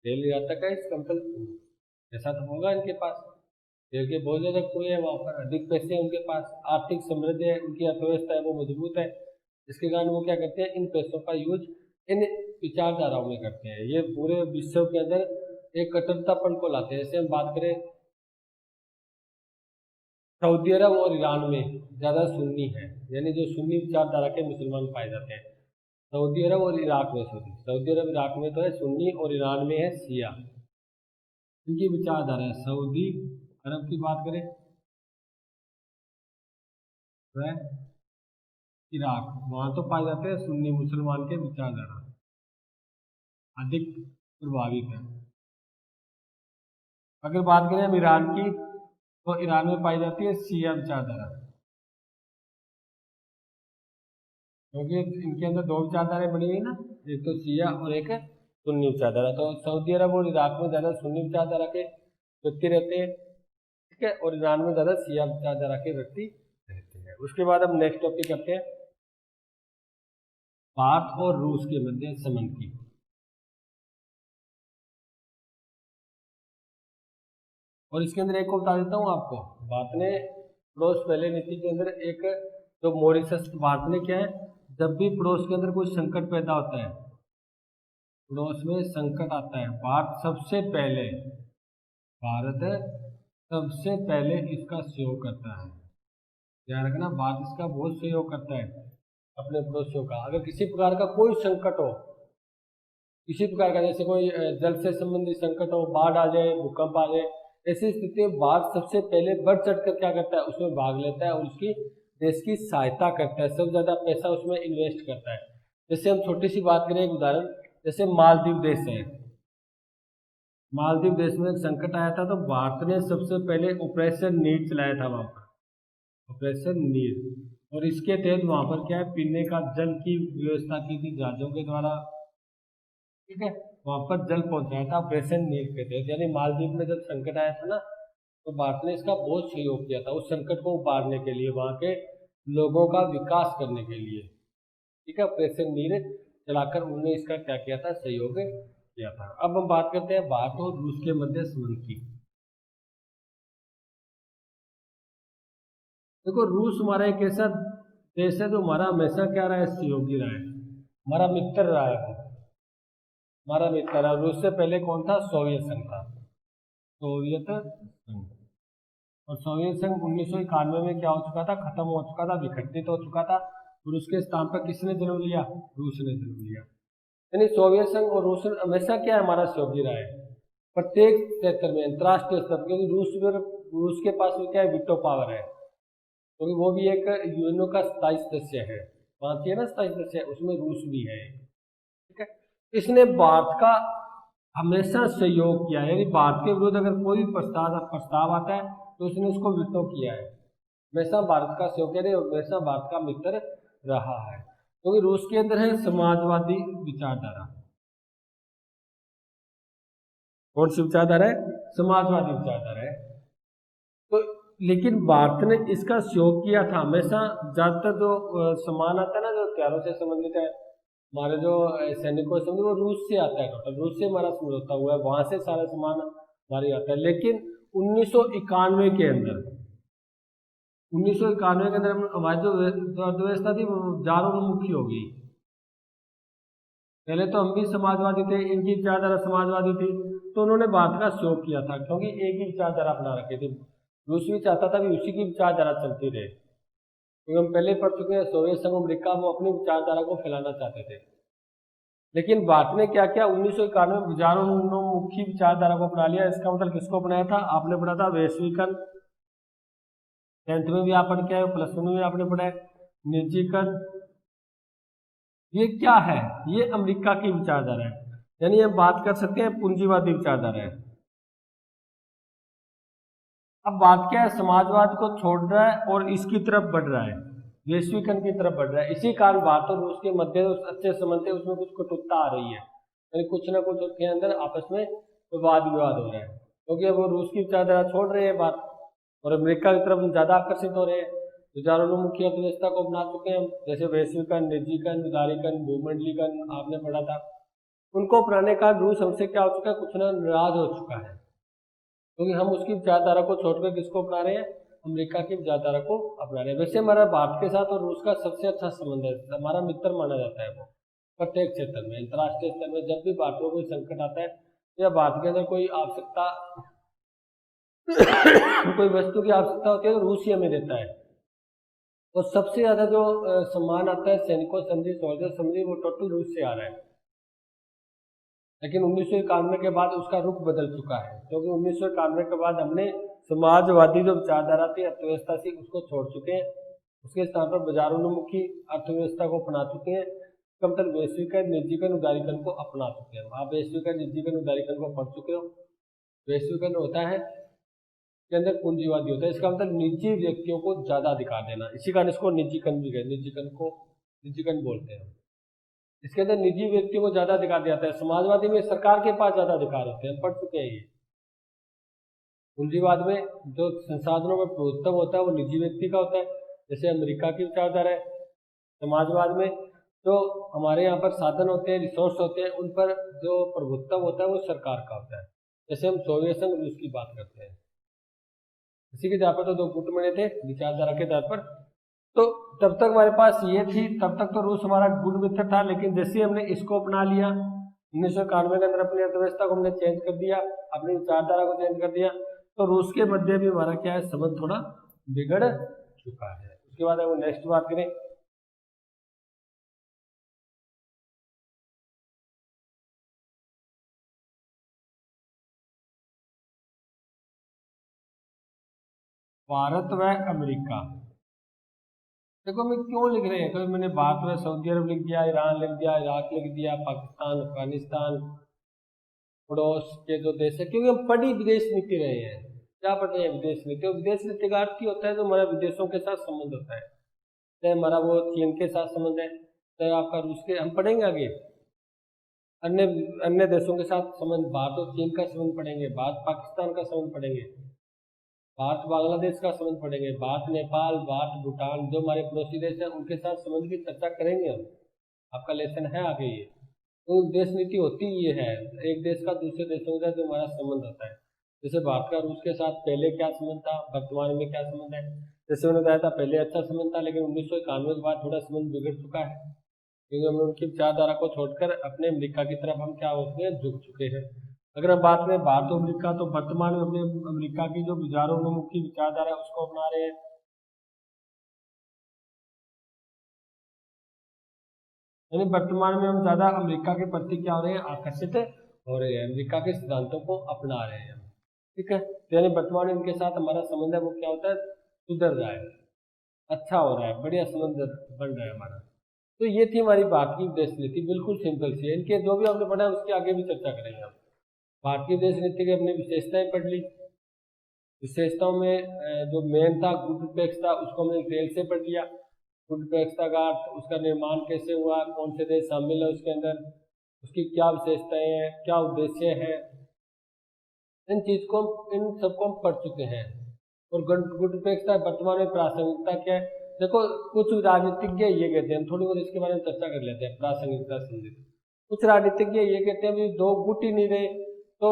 तेल निर्यातक है, इसका मतलब पैसा तो होगा इनके पास, तेल के बहुत ज्यादा कुएं हैं वहां पर, अधिक पैसे हैं उनके पास, आर्थिक समृद्धि है, उनकी अर्थव्यवस्था है वो मजबूत है। इसके कारण वो क्या करते हैं, इन पैसों का यूज इन विचारधाराओं में करते हैं। ये पूरे विश्व के अंदर एक कट्टरतापन को लाते हैं। जैसे हम बात करें सऊदी अरब और ईरान में ज़्यादा सुन्नी है, यानी जो सुन्नी विचारधारा के मुसलमान पाए जाते हैं। सऊदी अरब और इराक में, सऊदी अरब इराक में तो है सुन्नी, और ईरान में है शिया। इनकी विचारधारा है। सऊदी अरब की बात करें तो है इराक, वहाँ तो पाए जाते हैं सुन्नी मुसलमान के विचारधारा अधिक प्रभावित है। अगर बात करें हम ईरान की, तो ईरान में पाई जाती है शिया विचारधारा, क्योंकि इनके अंदर दो विचारधाराएं बनी हुई ना, एक तो शिया और एक सुन्नी विचारधारा। तो सऊदी अरब और इराक में ज़्यादा सुन्नी विचारधारा के व्यक्ति रहते हैं, ठीक है, और ईरान में ज़्यादा शिया विचारधारा के व्यक्ति रहते हैं। उसके बाद हम नेक्स्ट टॉपिक करते हैं भारत और रूस के मध्य संबंध की। और इसके अंदर एक को बता देता हूँ आपको, भारत ने पड़ोस पहले नीति के अंदर एक, जो मॉरिशस, भारत ने क्या है, जब भी पड़ोस के अंदर कोई संकट पैदा होता है, पड़ोस में संकट आता है, भारत सबसे पहले इसका सहयोग करता है। ध्यान रखना, भारत इसका बहुत सहयोग करता है अपने पड़ोसियों का। अगर किसी प्रकार का कोई संकट हो, किसी प्रकार का, जैसे कोई जल से संबंधित संकट हो, बाढ़ आ जाए, भूकंप आ जाए, ऐसी स्थिति में भारत सबसे पहले बढ़ चढ़कर क्या करता है, उसमें भाग लेता है और उसकी देश की सहायता करता है, सबसे ज्यादा पैसा उसमें इन्वेस्ट करता है। जैसे हम छोटी सी बात करें, एक उदाहरण, जैसे मालदीव देश है, मालदीव देश में एक संकट आया था तो भारत ने सबसे पहले ऑपरेशन नीर चलाया था वहां पर, ऑपरेशन नीर, और इसके तहत वहां पर क्या है, पीने का जल की व्यवस्था की थी जहाजों के द्वारा, ठीक है, वहां पर जल पहुंचाया था ऑपरेशन नीर के तहत। यानी मालदीव में जब संकट आया था ना, तो भारत ने इसका बहुत सहयोग किया था उस संकट को उबारने के लिए, वहां के लोगों का विकास करने के लिए, ठीक है, ऑपरेशन नीर चलाकर उन्होंने इसका क्या किया था, सहयोग किया था। अब हम बात करते हैं भारत और रूस के मध्य संबंध की। देखो, रूस हमारा एक ऐसा देश है जो हमारा हमेशा क्या रहा है, सहयोगी रहा है, हमारा मित्र रहा है, हमारा मित्र रहा। रूस से पहले कौन था, सोवियत संघ था, सोवियत संघ। और सोवियत संघ 1991 में क्या हो चुका था, खत्म हो चुका था, विघटित हो चुका था, और उसके स्थान पर किसने जन्म लिया, रूस ने जन्म लिया। यानी सोवियत संघ और रूस हमेशा क्या है, हमारा सहयोगी रहा है प्रत्येक क्षेत्र में, अंतर्राष्ट्रीय स्तर पर, क्योंकि रूस के पास में क्या है, वीटो पावर है, क्योंकि वो भी एक यूएनओ का स्थायी सदस्य है, वहां है ना स्थायी सदस्य, उसमें रूस भी है, ठीक है। इसने भारत का हमेशा सहयोग किया है, यानी भारत के विरुद्ध अगर कोई भी प्रस्ताव आता है तो उसने उसको विटो किया है, हमेशा भारत का सहयोग, यानी हमेशा भारत का मित्र रहा है। क्योंकि तो रूस के अंदर है समाजवादी विचारधारा, कौन सी विचारधारा है, समाजवादी विचारधारा है। तो लेकिन भारत ने इसका सहयोग किया था हमेशा। ज्यादातर जो सामान आता है ना, जो त्योहारों से संबंधित है, हमारे जो सैनिकों से, वो रूस से आता है, टोटल रूस से हमारा समझौता हुआ है, वहां से सारा सामान हमारे आता है। लेकिन 1991 के अंदर, 1991 के अंदर हमारी जो अर्थव्यवस्था थी वो जारोन्मुखी हो गई। पहले तो हम भी समाजवादी थे, इनकी विचारधारा समाजवादी थी, तो उन्होंने भारत का सहयोग किया था, क्योंकि एक ही विचारधारा अपना रखी थी। रूस भी चाहता था कि उसी की विचारधारा चलती रहे, क्योंकि हम पहले पढ़ चुके हैं, सोवियत संघ अमेरिका वो अपनी विचारधारा को फैलाना चाहते थे। लेकिन भारत ने क्या किया, 1991 में विचारोन्मुखी विचारधारा को अपना लिया। इसका मतलब किसको अपनाया था, आपने पढ़ा था वैश्वीकरण, 10th में भी आप पढ़ के आए, +1 में भी आपने पढ़ा है, निजीकरण। ये क्या है, ये अमेरिका की विचारधारा है, यानी हम बात कर सकते हैं पूंजीवादी विचारधारा है। अब बात क्या है, समाजवाद को छोड़ रहा है और इसकी तरफ बढ़ रहा है, वैश्वीकरण की तरफ बढ़ रहा है। इसी कारण भारत और रूस के मध्य जो अच्छे संबंध है उसमें कुछ कटुता आ रही है, यानी कुछ ना कुछ उनके अंदर आपस में वाद विवाद हो रहा है, क्योंकि अब वो रूस की विचारधारा छोड़ रहे हैं बात और अमेरिका की तरफ ज्यादा आकर्षित हो रहे हैं। विचारोन्मुखी अर्थव्यवस्था को अपना चुके हैं, जैसे वैश्वीकरण, निजीकरण, उदारीकरण, भूमंडलीकरण आपने पढ़ा था, उनको अपनाने का रूस हमसे क्या हो चुका है, कुछ ना नाराज हो चुका है, क्योंकि हम उसकी विचारधारा को छोड़कर किसको अपना रहे हैं, अमेरिका की विचारधारा को अपना रहे हैं। वैसे हमारा भारत के साथ और रूस का सबसे अच्छा संबंध है, हमारा मित्र माना जाता है वो प्रत्येक क्षेत्र में, अंतर्राष्ट्रीय स्तर में जब भी भारत को कोई संकट आता है या भारत के अंदर कोई आवश्यकता कोई वस्तु की आवश्यकता होती है तो रूस ही हमें देता है। और सबसे ज्यादा जो सम्मान आता है सैनिकों संधि, सोल्जर संधि, वो टोटल रूस से आ रहा है। लेकिन 1991 के बाद उसका रुख बदल चुका है, क्योंकि 1991 के बाद हमने समाजवादी जो विचारधारा थी, अर्थव्यवस्था थी, उसको छोड़ चुके हैं। उसके स्थान पर बाजारोन्मुखी अर्थव्यवस्था को अपना चुके हैं। कम तक वैश्वीकरण, निजीकरण, उदारीकरण को अपना चुके हैं। आप वैश्वीकरण, निजीकरण, उदारीकरण को पढ़ चुके हो। वैश्वीकरण होता है के अंदर पूंजीवादी होता है, इसका मतलब निजी व्यक्तियों को ज्यादा अधिकार देना, इसी कारण इसको निजीकरण भी कहते हैं, निजीकरण बोलते हैं। इसके अंदर निजी व्यक्तियों को ज्यादा अधिकार दिया जाता है। समाजवादी में सरकार के पास ज्यादा अधिकार होते हैं, पढ़ चुके हैं ये। पूंजीवाद में जो संसाधनों में प्रभुत्व होता है वो निजी व्यक्ति का होता है, जैसे अमेरिका की विचारधारा है। समाजवाद में जो हमारे यहाँ पर साधन होते हैं, रिसोर्स होते हैं, उन पर जो प्रभुत्व होता है वो सरकार का होता है। जैसे हम सोवियत संघ रूस की बात करते हैं, इसी के आधार पर तो दो गुट बने थे विचारधारा के आधार पर। तो तब तक हमारे पास ये थी, तब तक तो रूस हमारा गुड मित्र था, लेकिन जैसे हमने इसको अपना लिया 1991 के अंदर, अपनी अर्थव्यवस्था को हमने चेंज कर दिया, अपनी विचारधारा को चेंज कर दिया, तो रूस के मध्य भी हमारा क्या है, संबंध थोड़ा बिगड़ चुका है। उसके बाद हम नेक्स्ट बात करें, भारत व अमेरिका। देखो मैं क्यों लिख रहे हैं, कभी मैंने भारत व सऊदी अरब लिख दिया, ईरान लिख दिया, इराक लिख दिया, पाकिस्तान, अफगानिस्तान, पड़ोस के जो देश है, क्योंकि हम पढ़ी विदेश नीति रहे हैं। क्या पढ़ रहे हैं, विदेश नीति। और विदेश नीति का अर्थ होता है जो हमारा विदेशों के साथ संबंध होता है, चाहे हमारा वो चीन के साथ संबंध है, चाहे आपका रूस के, हम पढ़ेंगे आगे अन्य अन्य देशों के साथ संबंध, भारत और चीन का संबंध पढ़ेंगे, भारत पाकिस्तान का संबंध पढ़ेंगे, भारत बांग्लादेश का संबंध पढ़ेंगे, भारत नेपाल, भारत भूटान, जो हमारे पड़ोसी देश हैं उनके साथ संबंध की चर्चा करेंगे हम। आपका लेसन है आगे ये। तो देश नीति होती ये है, एक देश का दूसरे देशों के साथ जो हमारा संबंध होता है। जैसे भारत का रूस के साथ पहले क्या संबंध था, वर्तमान में क्या संबंध है। जैसे मैंने बताया था पहले अच्छा संबंध था, लेकिन 1991 के बाद थोड़ा संबंध बिगड़ चुका है, क्योंकि हमने उनकी विचारधारा को छोड़कर अपने अमेरिका की तरफ हम क्या होते हैं, झुक चुके हैं। अगर हम बात करें भारत और अमेरिका, तो वर्तमान में अपने अमेरिका की जो विचारोन्मुखी विचारधारा है उसको अपना रहे हैं। यानी वर्तमान में हम ज्यादा अमेरिका के प्रति क्या हो रहे हैं, आकर्षित हो रहे हैं, अमेरिका के सिद्धांतों को अपना रहे हैं। ठीक है, तो यानी वर्तमान में इनके साथ हमारा संबंध है वो क्या होता है, सुधर रहा है, अच्छा हो रहा है, बढ़िया संबंध बन रहा है हमारा। तो ये थी हमारी भारत की विदेश नीति, बिल्कुल सिंपल सी है। इनके जो भी हमने पढ़ा है उसके आगे भी चर्चा करेंगे हम। भारतीय विदेश नीति की अपनी विशेषताएं पढ़ ली, विशेषताओं में जो मेन था गुड निरपेक्ष था, उसको हमने डिटेल से पढ़ लिया। गुड निरपेक्षता का अर्थ, उसका निर्माण कैसे हुआ, कौन से देश शामिल है उसके अंदर, उसकी क्या विशेषताएं हैं, क्या उद्देश्य है, इन चीज को इन सबको हम पढ़ चुके हैं। और गुड निरपेक्षता वर्तमान में प्रासंगिकता क्या है, देखो कुछ राजनीतिज्ञ ये कहते हैं, हम थोड़ी बहुत इसके बारे में चर्चा कर लेते हैं प्रासंगिकता संबंधित। कुछ राजनीतिज्ञ ये कहते हैं दो गुट ही नहीं रहे तो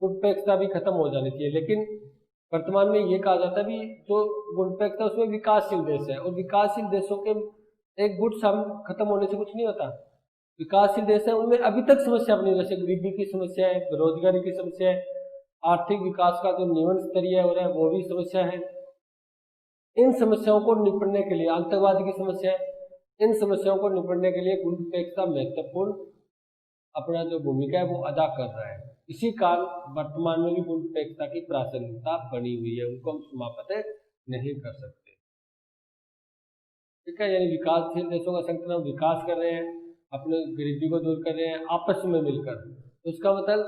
गुड निरपेक्षता भी खत्म हो जानी चाहिए, लेकिन वर्तमान में ये कहा जाता है भी जो गुड निरपेक्षता उसमें विकासशील देश है, और विकासशील देशों के एक गुट खत्म होने से कुछ नहीं होता। विकासशील देश है उनमें अभी तक समस्या बनी, जैसे गरीबी की समस्या है, बेरोजगारी की समस्या है, आर्थिक विकास का जो निम्न स्तरीय हो रहा है वो भी समस्या है। इन समस्याओं को निपटने के लिए, आतंकवाद की समस्या है, इन समस्याओं को निपटने के लिए गुड निरपेक्षता महत्वपूर्ण अपना जो भूमिका है वो अदा कर रहा है। इसी कारण वर्तमान में भी गुड निरपेक्षता की प्रासंगिकता बनी हुई है, उनको हम समाप्त नहीं कर सकते। ठीक है, यानी विकासशील देशों का संगठन हम विकास कर रहे हैं, अपने गरीबी को दूर कर रहे हैं आपस में मिलकर, तो उसका मतलब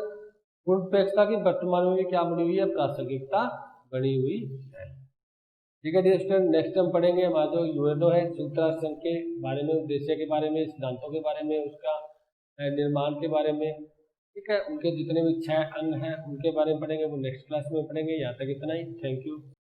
गुड निरपेक्षता की वर्तमान में भी क्या बनी हुई है, प्रासंगिकता बनी हुई है। ठीक है डियर स्टूडेंट, नेक्स्ट हम पढ़ेंगे हमारा जो यूएनओ है, संयुक्त राष्ट्र संघ के बारे में, उद्देश्य के बारे में, सिद्धांतों के बारे में, उसका निर्माण के बारे में। ठीक है, उनके जितने भी 6 अंग हैं उनके बारे में पढ़ेंगे, वो नेक्स्ट क्लास में पढ़ेंगे। यहाँ तक इतना ही। Thank you.